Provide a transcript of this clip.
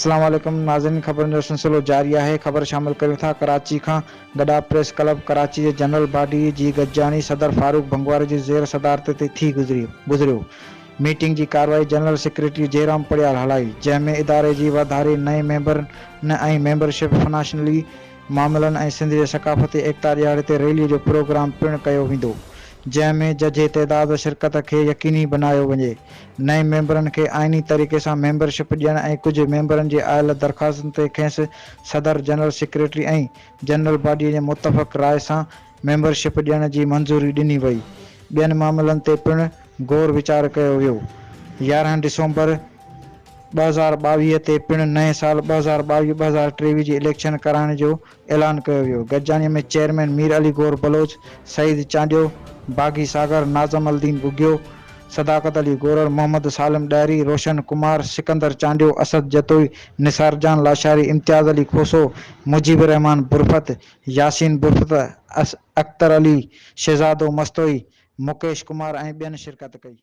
अस्सलाम वालेकुम नाज़रीन, खबरनि जो सिलसिलो जारी आहे। खबर शामिल कयूं था कराची खां। गॾाप प्रेस क्लब कराची जे जंरल बाडी जी गॾजाणी सदर फारूक ڀنگوار जी ज़ेर सदारत ते थी गुज़रियो। मीटिंग जी कारवाई जनरल सेक्रेटरी पड़ियार हलाई, जंहिंमें اداري जी वाधारी नए मयंबरन ऐं मयंबरशप फनाशनली معاملن ऐं सिंध जे ثقافتي ايڪتا ڏھاڙي ते ريلي जो پروگرام पिणु कयो वेंदो, जंहिंमें जजهي تعداد شرڪت کي यकीनी بنايو वञे। नए मयंबरन खे आइनी तरीक़े सां मेंबरशिप ॾियण ऐं कुझु मेंबरन जे आयल दरख़्वास्तुनि ते खेसि सदर जनरल सेक्रेटरी ऐं जनरल बाडी जे मुतफ़क़ राय सां मेंबरशिप ॾियण जी मंज़ूरी ॾिनी वई। ॿियनि मामलनि ते पिणु गौर वीचार कयो वियो। 11 डिसंबर 2022 ते पिणु नए साल 2022-2023 जी इलेक्शन कराइण जो ऐलान कयो वियो। गॾजाणीअ में चेयरमैन मीर अली गौर बलोच, सईद चांडियो, बागी सागर, नाज़म अलदीन बुगियो, सदाकत अली गोरर, मोहम्मद सालिम ॾहरी, रोशन कुमार, सिकंदर चांडियो, असद जतोई, निसार जान लाशारी, इम्तियाज़ अली खोसो, मुजीब रहमान बुरफत, यासीन बुरफत, अख्तर अली, शहजादो मस्तोई, मुकेश कुमार ऐं ॿियनि शिरकत कई।